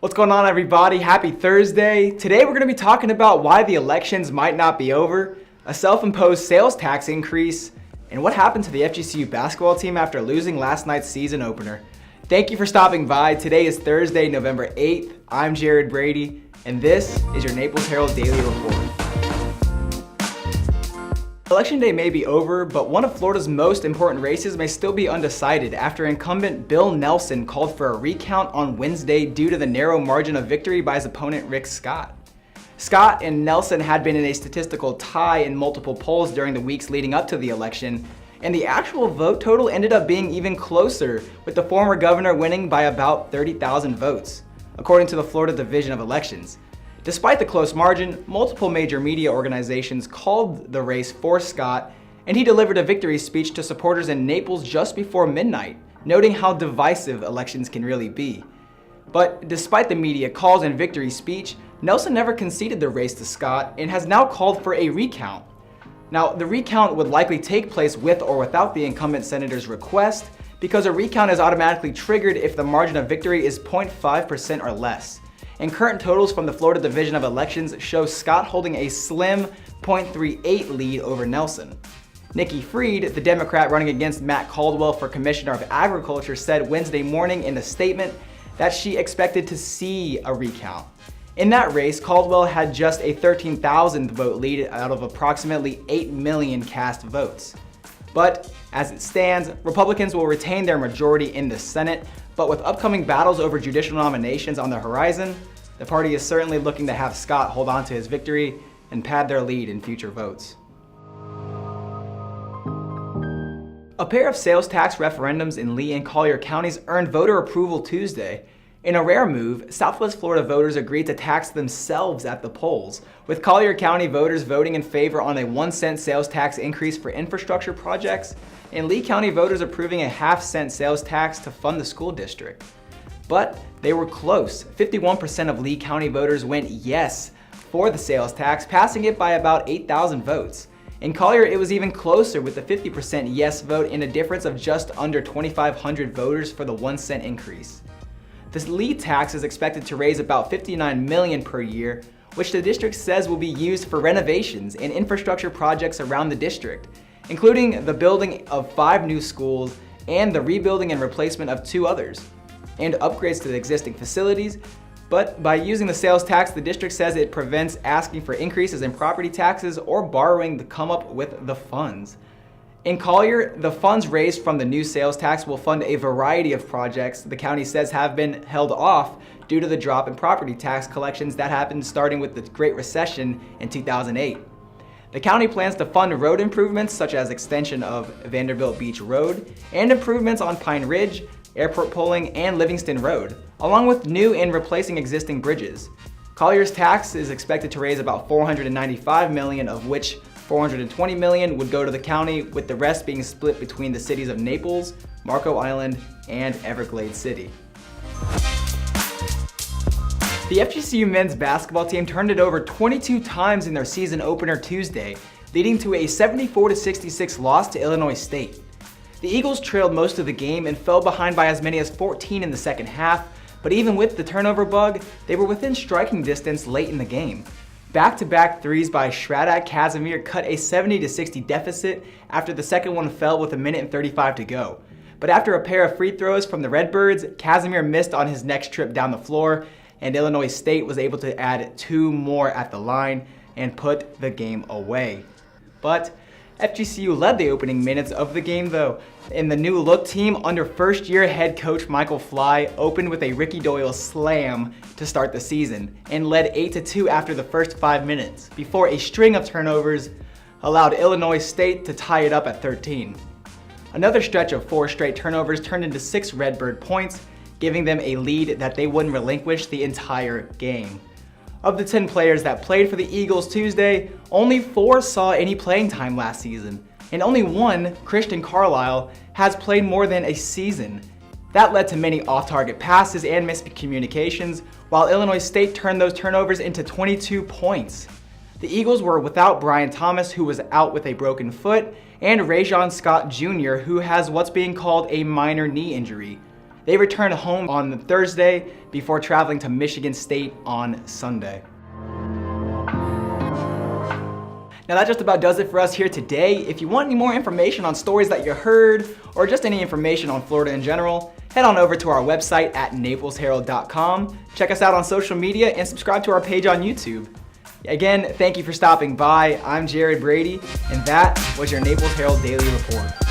What's going on, everybody? Happy Thursday. Today we're going to be talking about why the elections might not be over, a self-imposed sales tax increase, and what happened to the FGCU basketball team after losing last night's season opener. Thank you for stopping by. Today is Thursday, November 8th. I'm Jared Brady, and this is your Naples Herald Daily Report. Election day may be over, but one of Florida's most important races may still be undecided after incumbent Bill Nelson called for a recount on Wednesday due to the narrow margin of victory by his opponent Rick Scott. Scott and Nelson had been in a statistical tie in multiple polls during the weeks leading up to the election, and the actual vote total ended up being even closer, with the former governor winning by about 30,000 votes, according to the Florida Division of Elections. Despite the close margin, multiple major media organizations called the race for Scott, and he delivered a victory speech to supporters in Naples just before midnight, noting how divisive elections can really be. But despite the media calls and victory speech, Nelson never conceded the race to Scott and has now called for a recount. Now, the recount would likely take place with or without the incumbent senator's request, because a recount is automatically triggered if the margin of victory is 0.5% or less. And current totals from the Florida Division of Elections show Scott holding a slim 0.38 lead over Nelson. Nikki Fried, the Democrat running against Matt Caldwell for Commissioner of Agriculture, said Wednesday morning in a statement that she expected to see a recount. In that race, Caldwell had just a 13,000 vote lead out of approximately 8 million cast votes. But as it stands, Republicans will retain their majority in the Senate, but with upcoming battles over judicial nominations on the horizon, the party is certainly looking to have Scott hold on to his victory and pad their lead in future votes. A pair of sales tax referendums in Lee and Collier counties earned voter approval Tuesday. In a rare move, Southwest Florida voters agreed to tax themselves at the polls, with Collier County voters voting in favor on a 1-cent sales tax increase for infrastructure projects, and Lee County voters approving a half-cent sales tax to fund the school district. But they were close. 51% of Lee County voters went yes for the sales tax, passing it by about 8,000 votes. In Collier, it was even closer, with a 50% yes vote and a difference of just under 2,500 voters for the 1-cent increase. This lead tax is expected to raise about $59 million per year, which the district says will be used for renovations and infrastructure projects around the district, including the building of 5 new schools and the rebuilding and replacement of 2 others, and upgrades to the existing facilities. But by using the sales tax, the district says it prevents asking for increases in property taxes or borrowing to come up with the funds. In Collier, the funds raised from the new sales tax will fund a variety of projects the county says have been held off due to the drop in property tax collections that happened starting with the Great Recession in 2008. The county plans to fund road improvements such as extension of Vanderbilt Beach Road and improvements on Pine Ridge, Airport Pulling, and Livingston Road, along with new and replacing existing bridges. Collier's tax is expected to raise about $495 million, of which $420 million would go to the county, with the rest being split between the cities of Naples, Marco Island, and Everglades City. The FGCU men's basketball team turned it over 22 times in their season opener Tuesday, leading to a 74-66 loss to Illinois State. The Eagles trailed most of the game and fell behind by as many as 14 in the second half, but even with the turnover bug, they were within striking distance late in the game. Back-to-back threes by Shradak Casimir cut a 70-60 deficit after the second one fell with 1:35 to go. But after a pair of free throws from the Redbirds, Casimir missed on his next trip down the floor, and Illinois State was able to add 2 more at the line and put the game away. But FGCU led the opening minutes of the game though, and the new look team under first-year head coach Michael Fly opened with a Ricky Doyle slam to start the season and led 8-2 after the first 5 minutes before a string of turnovers allowed Illinois State to tie it up at 13. Another stretch of 4 straight turnovers turned into 6 Redbird points, giving them a lead that they wouldn't relinquish the entire game. Of the 10 players that played for the Eagles Tuesday, only 4 saw any playing time last season, and only 1, Christian Carlisle, has played more than a season. That led to many off-target passes and miscommunications, while Illinois State turned those turnovers into 22 points. The Eagles were without Brian Thomas, who was out with a broken foot, and Rajon Scott Jr., who has what's being called a minor knee injury. They returned home on Thursday before traveling to Michigan State on Sunday. Now that just about does it for us here today. If you want any more information on stories that you heard, or just any information on Florida in general, head on over to our website at naplesherald.com. Check us out on social media and subscribe to our page on YouTube. Again, thank you for stopping by. I'm Jared Brady, and that was your Naples Herald Daily Report.